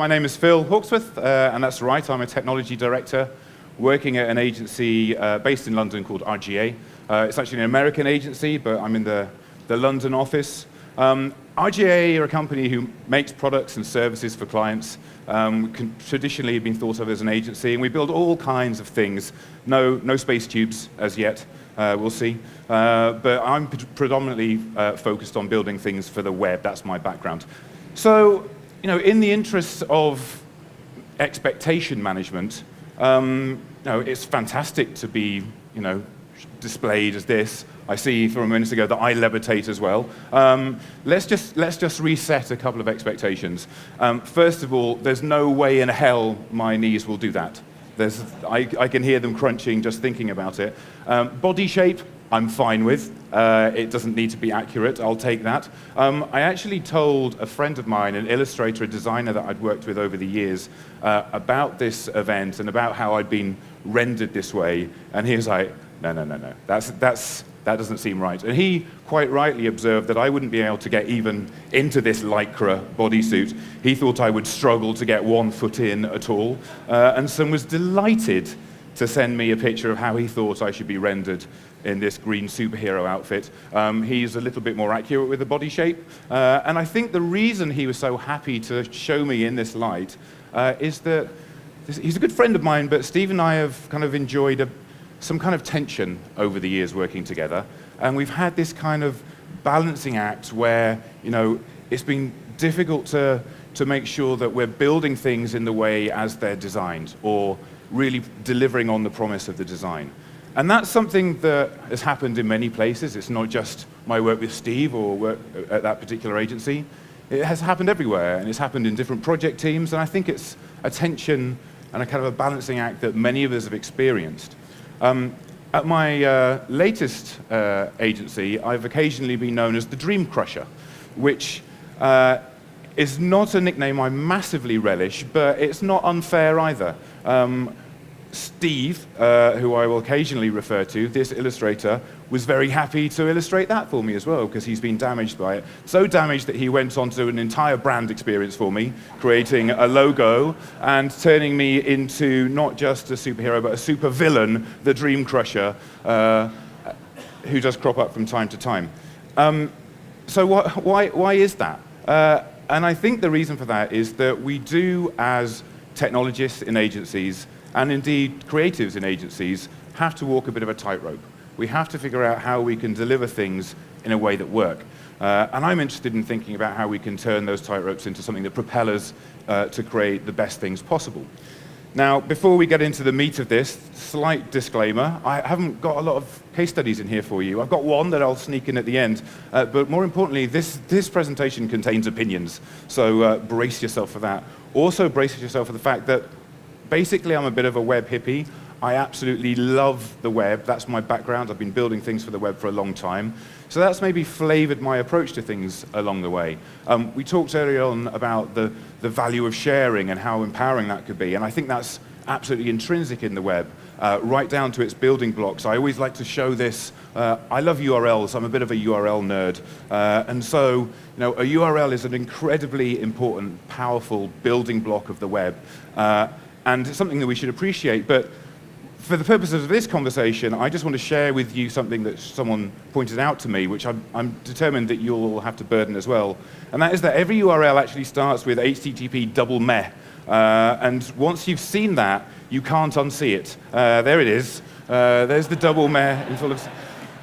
my name is Phil Hawksworth, and that's right, I'm a technology director working at an agency based in London called RGA. It's actually an American agency, but I'm in the London office. RGA are a company who makes products and services for clients, traditionally been thought of as an agency, and we build all kinds of things. No space tubes as yet, we'll see. But I'm predominantly focused on building things for the web. That's my background. So, in the interest of expectation management, it's fantastic to be, displayed as this. I see from a minute ago that I levitate as well. Let's just reset a couple of expectations. First of all, there's no way in hell my knees will do that. I can hear them crunching just thinking about it. Body shape, I'm fine with. It doesn't need to be accurate. I'll take that. I actually told a friend of mine, an illustrator, a designer that I'd worked with over the years, about this event and about how I'd been rendered this way, and he was like, no, that doesn't seem right. And he quite rightly observed that I wouldn't be able to get even into this lycra bodysuit. He thought I would struggle to get 1 foot in at all, and so was delighted to send me a picture of how he thought I should be rendered in this green superhero outfit. He's a little bit more accurate with the body shape, and I think the reason he was so happy to show me in this light is that he's a good friend of mine, but Steve and I have kind of enjoyed some kind of tension over the years working together, and we've had this kind of balancing act where, it's been difficult to make sure that we're building things in the way as they're designed, or really delivering on the promise of the design. And that's something that has happened in many places. It's not just my work with Steve or work at that particular agency. It has happened everywhere, and it's happened in different project teams, and I think it's a tension and a kind of a balancing act that many of us have experienced. At my latest agency, I've occasionally been known as the Dream Crusher, which is not a nickname I massively relish, but it's not unfair either. Steve, who I will occasionally refer to, this illustrator, was very happy to illustrate that for me as well, because he's been damaged by it. So damaged that he went on to an entire brand experience for me, creating a logo and turning me into not just a superhero, but a super villain, the Dream Crusher, who does crop up from time to time. So why is that? And I think the reason for that is that we do, as technologists in agencies, and indeed creatives in agencies, have to walk a bit of a tightrope. We have to figure out how we can deliver things in a way that work. And I'm interested in thinking about how we can turn those tightropes into something that propels us to create the best things possible. Now, before we get into the meat of this, slight disclaimer, I haven't got a lot of case studies in here for you. I've got one that I'll sneak in at the end, but more importantly, this presentation contains opinions, so brace yourself for that. Also brace yourself for the fact that basically I'm a bit of a web hippie. I absolutely love the web. That's my background. I've been building things for the web for a long time. So that's maybe flavored my approach to things along the way. We talked earlier on about the value of sharing and how empowering that could be, and I think that's absolutely intrinsic in the web, right down to its building blocks. I always like to show this. I love URLs. I'm a bit of a URL nerd. And so, a URL is an incredibly important, powerful building block of the web, and it's something that we should appreciate. But for the purposes of this conversation, I just want to share with you something that someone pointed out to me, which I'm determined that you'll have to burden as well. And that is that every URL actually starts with HTTP double meh. And once you've seen that, you can't unsee it. There it is. There's the double meh in full of...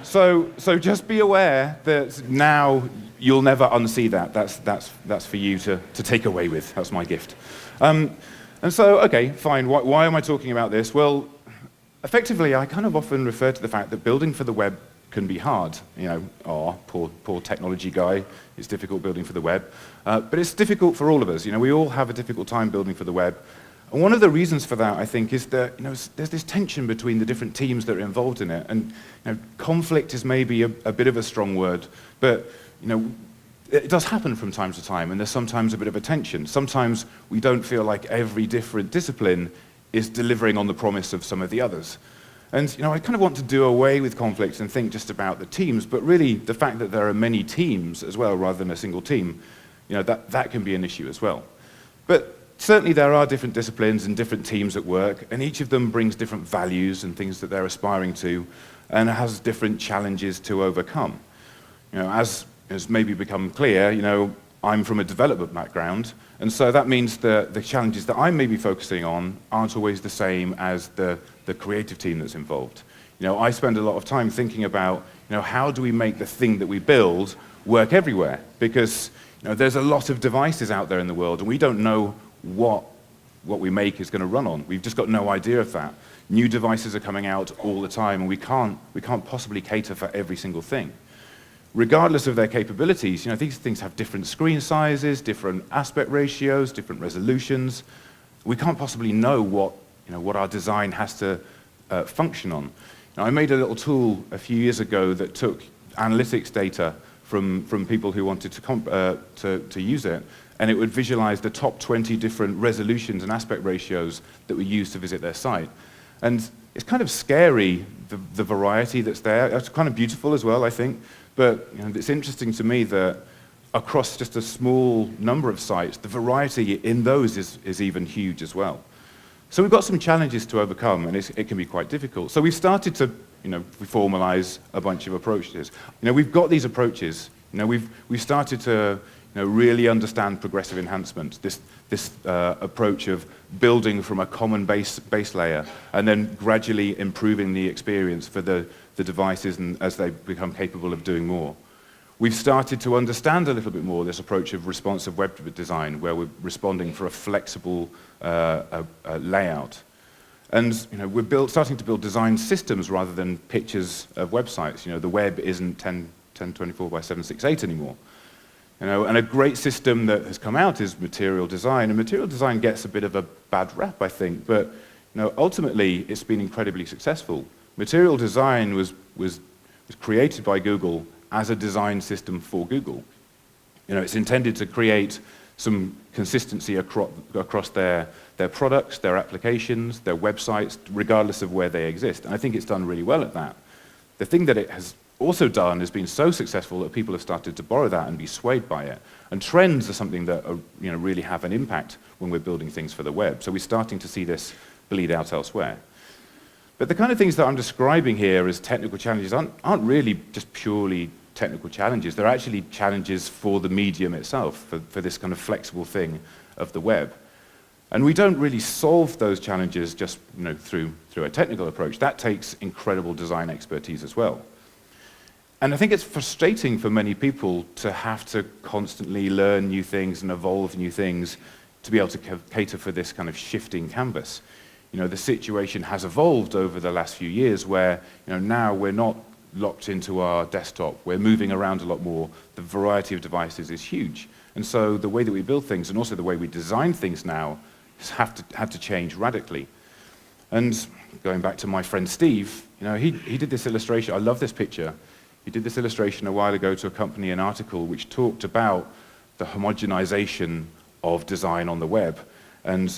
So just be aware that now you'll never unsee that. That's for you to take away with. That's my gift. And so, okay, fine. Why am I talking about this? Well, effectively, I kind of often refer to the fact that building for the web can be hard. Poor technology guy, it's difficult building for the web. But it's difficult for all of us. We all have a difficult time building for the web. And one of the reasons for that, I think, is that there's this tension between the different teams that are involved in it. And conflict is maybe a bit of a strong word, but it does happen from time to time, and there's sometimes a bit of a tension. Sometimes we don't feel like every different discipline is delivering on the promise of some of the others. And I kind of want to do away with conflict and think just about the teams, but really the fact that there are many teams as well rather than a single team, that can be an issue as well. But certainly there are different disciplines and different teams at work, and each of them brings different values and things that they're aspiring to, and has different challenges to overcome. As maybe become clear, I'm from a development background, and so that means that the challenges that I'm maybe focusing on aren't always the same as the creative team that's involved. I spend a lot of time thinking about, how do we make the thing that we build work everywhere? Because there's a lot of devices out there in the world, and we don't know what we make is going to run on. We've just got no idea of that. New devices are coming out all the time, and we can't possibly cater for every single thing. Regardless of their capabilities, these things have different screen sizes, different aspect ratios, different resolutions. We can't possibly know what our design has to function on. Now, I made a little tool a few years ago that took analytics data from people who wanted to use it, and it would visualize the top 20 different resolutions and aspect ratios that were used to visit their site. And it's kind of scary, the variety that's there. It's kind of beautiful as well, I think. But it's interesting to me that across just a small number of sites, the variety in those is even huge as well. So we've got some challenges to overcome, and it can be quite difficult. So we've started to formalize a bunch of approaches. We've got these approaches. We've started to really understand progressive enhancement, this approach of building from a common base layer and then gradually improving the experience for the devices and as they become capable of doing more. We've started to understand a little bit more this approach of responsive web design, where we're responding for a flexible layout. And we're starting to build design systems rather than pictures of websites. The web isn't 1024 by 768 anymore. And a great system that has come out is material design. And material design gets a bit of a bad rep, I think, but ultimately it's been incredibly successful. Material design was created by Google as a design system for Google. It's intended to create some consistency across their products, their applications, their websites, regardless of where they exist. And I think it's done really well at that. The thing that it has also done has been so successful that people have started to borrow that and be swayed by it. And trends are something that really have an impact when we're building things for the web. So we're starting to see this bleed out elsewhere. But the kind of things that I'm describing here as technical challenges aren't really just purely technical challenges. They're actually challenges for the medium itself, for this kind of flexible thing of the web. And we don't really solve those challenges just through a technical approach. That takes incredible design expertise as well. And I think it's frustrating for many people to have to constantly learn new things and evolve new things to be able to cater for this kind of shifting canvas. The situation has evolved over the last few years where now we're not locked into our desktop. We're moving around a lot more. The variety of devices is huge. And so the way that we build things and also the way we design things now had to change radically. And going back to my friend Steve, he did this illustration. I love this picture. He did this illustration a while ago to accompany an article which talked about the homogenization of design on the web. And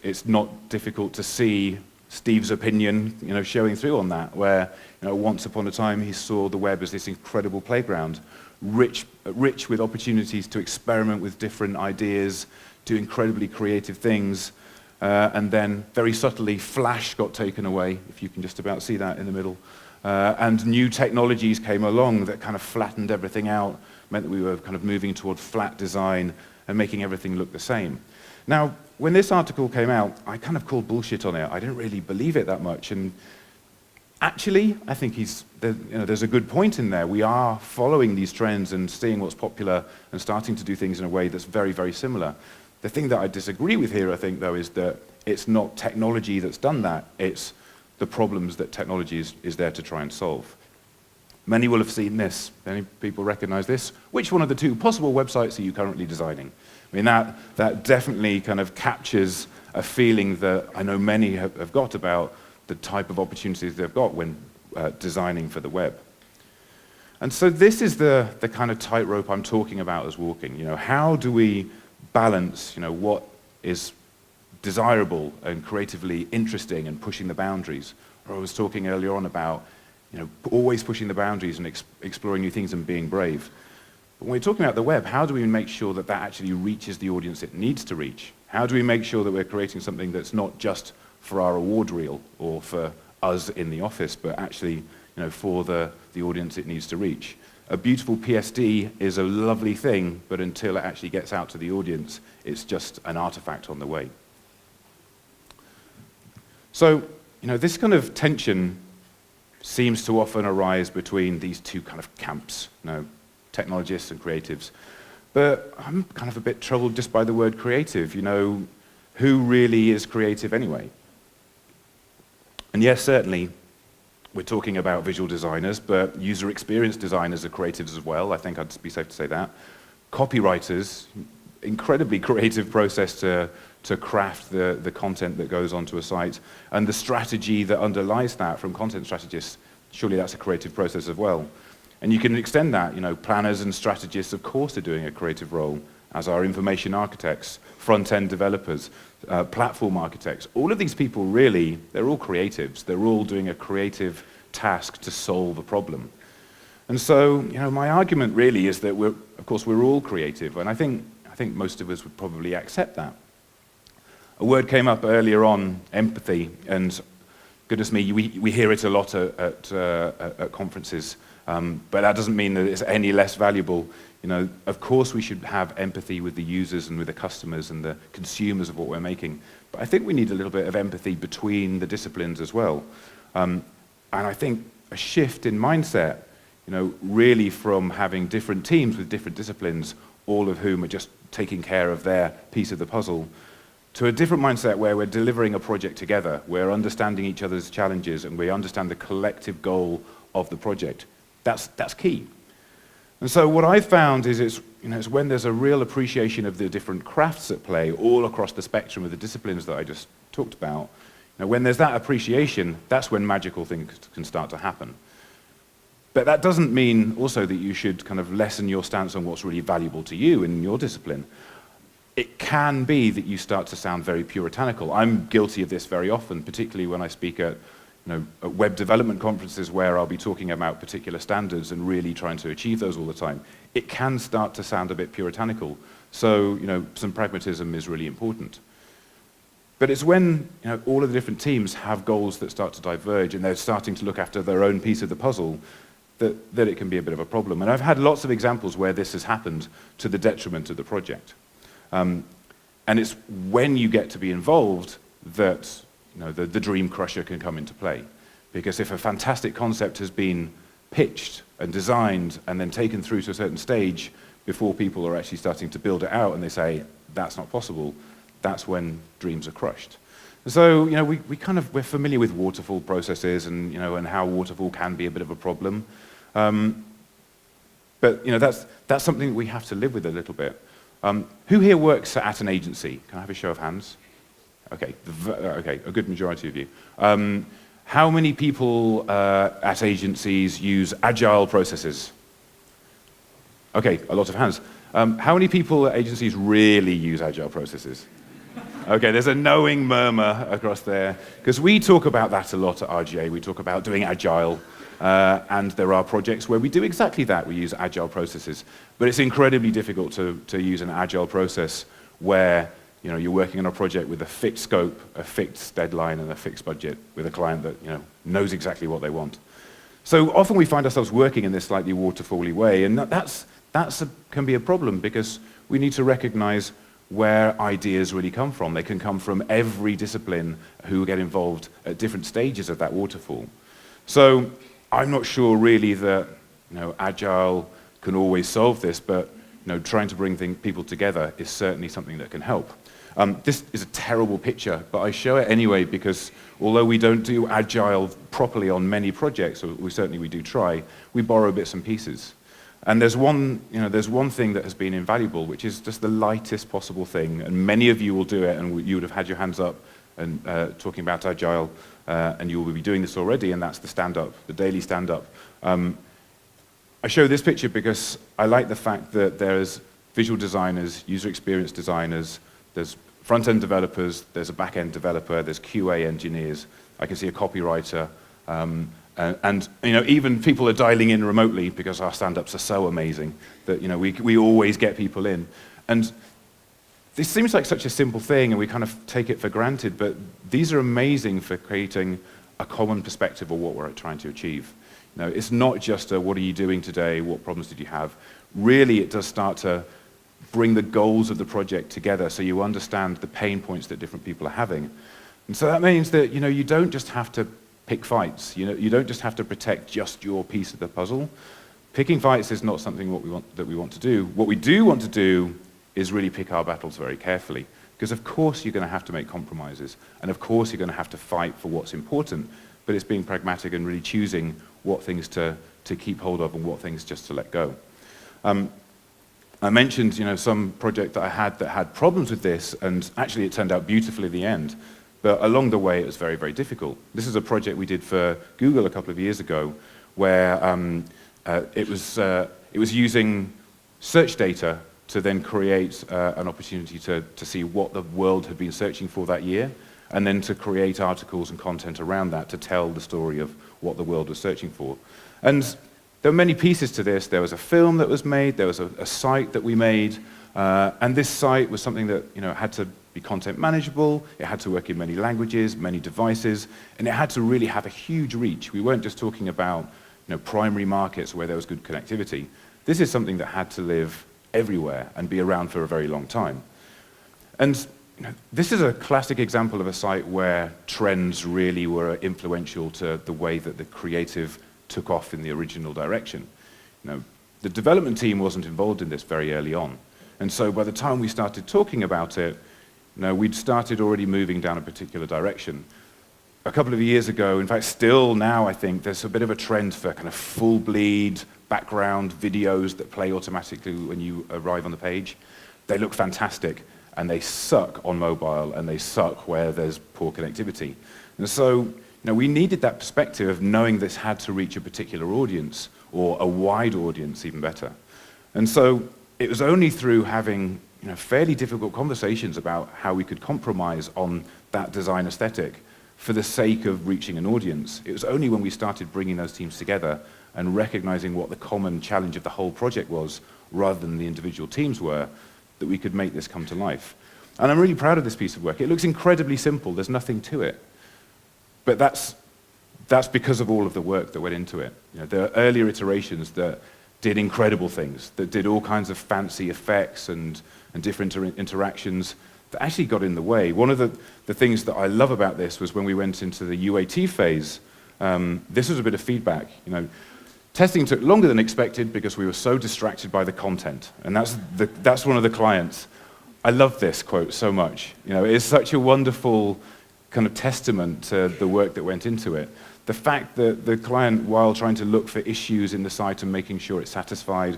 it's not difficult to see Steve's opinion showing through on that, where once upon a time he saw the web as this incredible playground, rich with opportunities to experiment with different ideas, do incredibly creative things, and then very subtly Flash got taken away, if you can just about see that in the middle. And new technologies came along that kind of flattened everything out, meant that we were kind of moving toward flat design and making everything look the same. Now, when this article came out, I kind of called bullshit on it. I didn't really believe it that much. And actually, I think there's a good point in there. We are following these trends and seeing what's popular and starting to do things in a way that's very, very similar. The thing that I disagree with here, I think, though, is that it's not technology that's done that. It's the problems that technology is there to try and solve. Many will have seen this. Many people recognize this. Which one of the two possible websites are you currently designing? I mean, that definitely kind of captures a feeling that I know many have got about the type of opportunities they've got when designing for the web. And so this is the kind of tightrope I'm talking about as walking. How do we balance what is desirable and creatively interesting and pushing the boundaries? Or I was talking earlier on about always pushing the boundaries and exploring new things and being brave. But when we're talking about the web, how do we make sure that actually reaches the audience it needs to reach? How do we make sure that we're creating something that's not just for our award reel or for us in the office, but actually for the audience it needs to reach? A beautiful PSD is a lovely thing, but until it actually gets out to the audience, it's just an artifact on the way. So, this kind of tension seems to often arise between these two kind of camps, technologists and creatives. But I'm kind of a bit troubled just by the word creative. Who really is creative anyway? And yes, certainly, we're talking about visual designers, but user experience designers are creatives as well. I think I'd be safe to say that. Copywriters, incredibly creative process to craft the content that goes onto a site, and the strategy that underlies that from content strategists, surely that's a creative process as well. And you can extend that, planners and strategists, of course, are doing a creative role, as are information architects, front-end developers, platform architects. All of these people really, they're all creatives. They're all doing a creative task to solve a problem. And so, my argument really is that of course, we're all creative, and I think most of us would probably accept that. A word came up earlier on, empathy, and goodness me, we hear it a lot at conferences, but that doesn't mean that it's any less valuable. Of course we should have empathy with the users and with the customers and the consumers of what we're making, but I think we need a little bit of empathy between the disciplines as well. And I think a shift in mindset, really from having different teams with different disciplines, all of whom are just taking care of their piece of the puzzle, to a different mindset where we're delivering a project together, we're understanding each other's challenges, and we understand the collective goal of the project. That's key. And so what I've found is it's when there's a real appreciation of the different crafts at play all across the spectrum of the disciplines that I just talked about. When there's that appreciation, that's when magical things can start to happen. But that doesn't mean also that you should kind of lessen your stance on what's really valuable to you in your discipline. It can be that you start to sound very puritanical. I'm guilty of this very often, particularly when I speak at web development conferences where I'll be talking about particular standards and really trying to achieve those all the time. It can start to sound a bit puritanical. So, some pragmatism is really important. But it's when all of the different teams have goals that start to diverge and they're starting to look after their own piece of the puzzle that it can be a bit of a problem. And I've had lots of examples where this has happened to the detriment of the project. And it's when you get to be involved that the dream crusher can come into play. Because if a fantastic concept has been pitched and designed and then taken through to a certain stage before people are actually starting to build it out and they say, that's not possible, that's when dreams are crushed. So, we're familiar with waterfall processes and, and how waterfall can be a bit of a problem. But, that's something that we have to live with a little bit. Who here works at an agency? Can I have a show of hands? Okay, a good majority of you. How many people at agencies use agile processes? Okay, a lot of hands. How many people at agencies really use agile processes? Okay, there's a knowing murmur across there, because we talk about that a lot at RGA. We talk about doing agile, and there are projects where we do exactly that. We use agile processes, but it's incredibly difficult to use an agile process where you're working on a project with a fixed scope, a fixed deadline, and a fixed budget with a client that knows exactly what they want. So often we find ourselves working in this slightly waterfall-y way, and can be a problem because we need to recognize where ideas really come from. They can come from every discipline who get involved at different stages of that waterfall. So I'm not sure really that Agile can always solve this, but trying to bring people together is certainly something that can help. This is a terrible picture, but I show it anyway because although we don't do Agile properly on many projects, or we do try, we borrow bits and pieces. And there's one thing that has been invaluable, which is just the lightest possible thing. And many of you will do it, and you would have had your hands up and talking about Agile, and you will be doing this already, and that's the stand-up, the daily stand-up. I show this picture because I like the fact that there's visual designers, user experience designers, there's front-end developers, there's a back-end developer, there's QA engineers, I can see a copywriter, and even people are dialing in remotely because our stand-ups are so amazing that we always get people in. And this seems like such a simple thing, and we kind of take it for granted, but these are amazing for creating a common perspective of what we're trying to achieve. It's not just a, what are you doing today, what problems did you have? Really, it does start to bring the goals of the project together so you understand the pain points that different people are having. And so that means that you don't just have to pick fights. You don't just have to protect just your piece of the puzzle. Picking fights is not something that we want to do. What we do want to do is really pick our battles very carefully, because of course you're going to have to make compromises, and of course you're going to have to fight for what's important, but it's being pragmatic and really choosing what things to keep hold of and what things just to let go. I mentioned some project that I had that had problems with this, and actually it turned out beautifully in the end, but along the way it was very, very difficult. This is a project we did for Google a couple of years ago, where it was using search data to then create an opportunity to see what the world had been searching for that year, and then to create articles and content around that to tell the story of what the world was searching for. And there were many pieces to this. There was a film that was made, there was a site that we made, and this site was something that had to be content manageable, it had to work in many languages, many devices, and it had to really have a huge reach. We weren't just talking about primary markets where there was good connectivity. This is something that had to live everywhere and be around for a very long time. And this is a classic example of a site where trends really were influential to the way that the creative took off in the original direction. The development team wasn't involved in this very early on. And so by the time we started talking about it, we'd started already moving down a particular direction. A couple of years ago, in fact, still now, I think, there's a bit of a trend for kind of full bleed background videos that play automatically when you arrive on the page. They look fantastic, and they suck on mobile, and they suck where there's poor connectivity. And so, we needed that perspective of knowing this had to reach a particular audience, or a wide audience, even better. And so, it was only through having fairly difficult conversations about how we could compromise on that design aesthetic for the sake of reaching an audience. It was only when we started bringing those teams together and recognizing what the common challenge of the whole project was, rather than the individual teams were, that we could make this come to life. And I'm really proud of this piece of work. It looks incredibly simple. There's nothing to it. But that's because of all of the work that went into it. There are earlier iterations that did incredible things, that did all kinds of fancy effects and different interactions that actually got in the way. One of the things that I love about this was when we went into the UAT phase, this was a bit of feedback. Testing took longer than expected because we were so distracted by the content, and that's one of the clients. I love this quote so much. It's such a wonderful kind of testament to the work that went into it. The fact that the client, while trying to look for issues in the site and making sure it satisfied,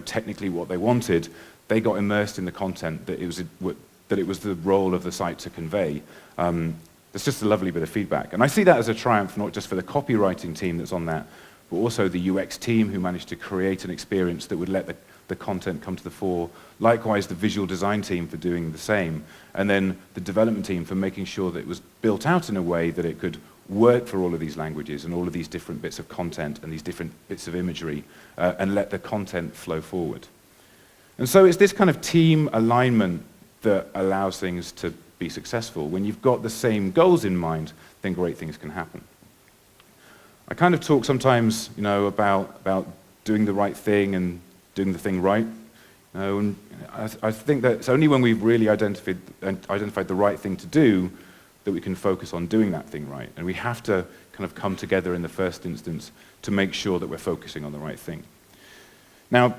technically what they wanted, they got immersed in the content that it was the role of the site to convey. That's just a lovely bit of feedback. And I see that as a triumph, not just for the copywriting team that's on that, but also the UX team who managed to create an experience that would let the content come to the fore. Likewise, the visual design team for doing the same. And then the development team for making sure that it was built out in a way that it could work for all of these languages and all of these different bits of content and these different bits of imagery, and let the content flow forward. And so it's this kind of team alignment that allows things to be successful. When you've got the same goals in mind, then great things can happen. I kind of talk sometimes, about doing the right thing and doing the thing right. And I think that it's only when we've really identified the right thing to do that we can focus on doing that thing right. And we have to kind of come together in the first instance to make sure that we're focusing on the right thing. Now,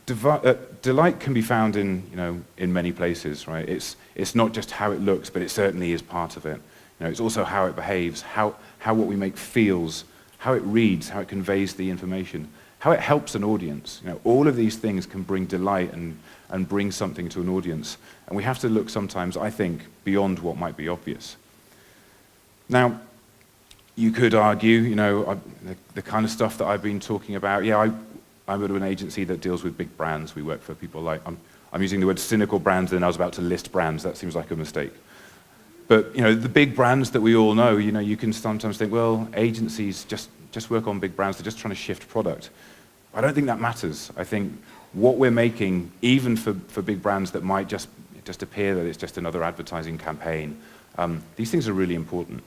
delight can be found in many places, right? It's not just how it looks, but it certainly is part of it. It's also how it behaves, how what we make feels, how it reads, how it conveys the information, how it helps an audience. All of these things can bring delight and bring something to an audience. And we have to look sometimes, I think, beyond what might be obvious. Now, you could argue, the kind of stuff that I've been talking about, I'm at an agency that deals with big brands. We work for people like, I'm using the word cynical brands, and I was about to list brands. That seems like a mistake. But the big brands that we all know, you can sometimes think, well, agencies just work on big brands. They're just trying to shift product. I don't think that matters. I think what we're making, even for big brands that might just just appear that it's just another advertising campaign. These things are really important.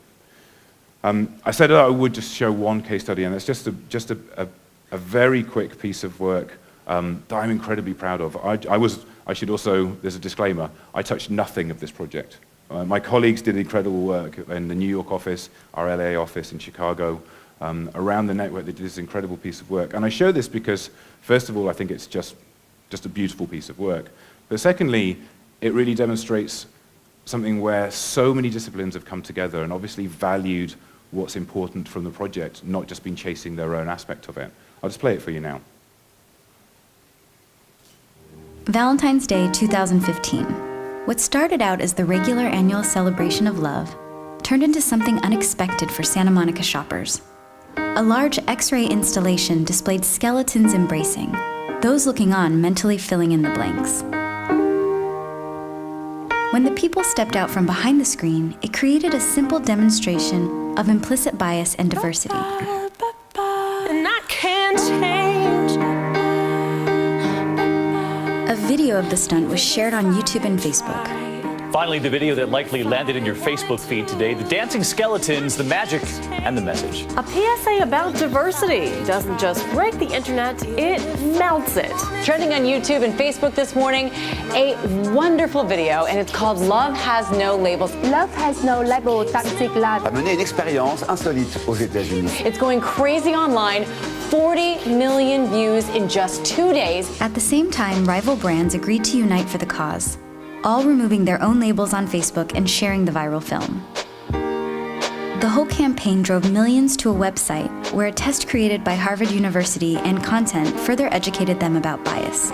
I said that I would just show one case study, and it's just a very quick piece of work that I'm incredibly proud of. I should also, there's a disclaimer, I touched nothing of this project. My colleagues did incredible work in the New York office, our LA office in Chicago, around the network. They did this incredible piece of work. And I show this because, first of all, I think it's just a beautiful piece of work. But secondly, it really demonstrates something where so many disciplines have come together and obviously valued what's important from the project, not just been chasing their own aspect of it. I'll just play it for you now. Valentine's Day 2015. What started out as the regular annual celebration of love turned into something unexpected for Santa Monica shoppers. A large X-ray installation displayed skeletons embracing, those looking on mentally filling in the blanks. When the people stepped out from behind the screen, it created a simple demonstration of implicit bias and diversity. And I can't change. A video of the stunt was shared on YouTube and Facebook. Finally, the video that likely landed in your Facebook feed today, the dancing skeletons, the magic, and the message. A PSA about diversity doesn't just break the internet, it melts it. Trending on YouTube and Facebook this morning, a wonderful video, and it's called Love Has No Labels. Love has no label, Toxic Love a mené une expérience insolite aux États-Unis. It's going crazy online. 40 million views in just 2 days. At the same time, rival brands agreed to unite for the cause, all removing their own labels on Facebook and sharing the viral film. The whole campaign drove millions to a website where a test created by Harvard University and content further educated them about bias.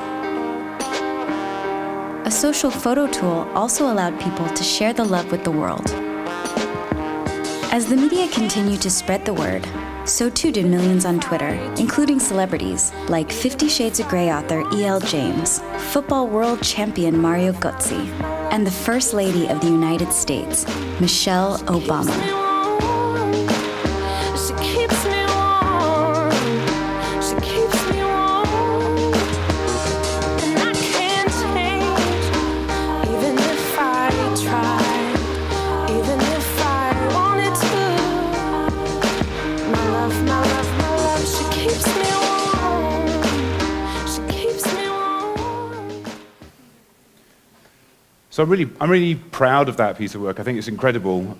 A social photo tool also allowed people to share the love with the world. As the media continued to spread the word, so too did millions on Twitter, including celebrities like 50 Shades of Grey author E.L. James, football world champion Mario Götze, and the First Lady of the United States, Michelle Obama. She keeps me warm. She keeps me warm. And I can't change, even if I tried, even if I wanted to. My love, my love, my love, she keeps me warm. She keeps me warm. So I'm really proud of that piece of work. I think it's incredible.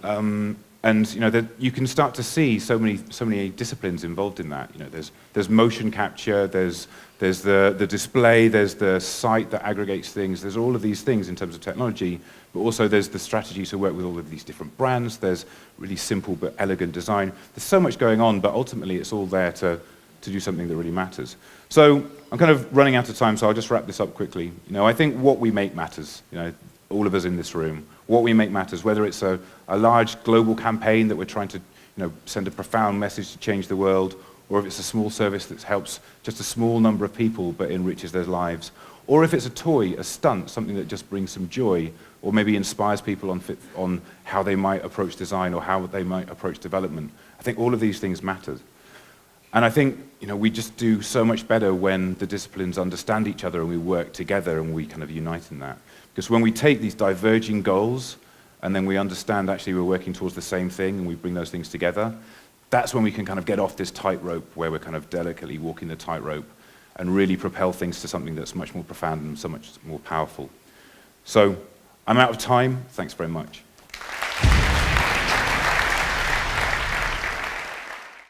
And you know, that you can start to see so many disciplines involved in that. You know, there's motion capture, there's the display, there's the site that aggregates things, there's all of these things in terms of technology, but also there's the strategy to work with all of these different brands, there's really simple but elegant design. There's so much going on, but ultimately it's all there to do something that really matters. So I'm kind of running out of time, so I'll just wrap this up quickly. You know, I think what we make matters. You know, all of us in this room. What we make matters, whether it's a large global campaign that we're trying to send a profound message to change the world, or if it's a small service that helps just a small number of people but enriches their lives, or if it's a toy, a stunt, something that just brings some joy, or maybe inspires people on how they might approach design or how they might approach development. I think all of these things matter. And I think we just do so much better when the disciplines understand each other and we work together and we kind of unite in that. Because when we take these diverging goals and then we understand actually we're working towards the same thing and we bring those things together, that's when we can kind of get off this tightrope where we're kind of delicately walking the tightrope and really propel things to something that's much more profound and so much more powerful. So I'm out of time. Thanks very much.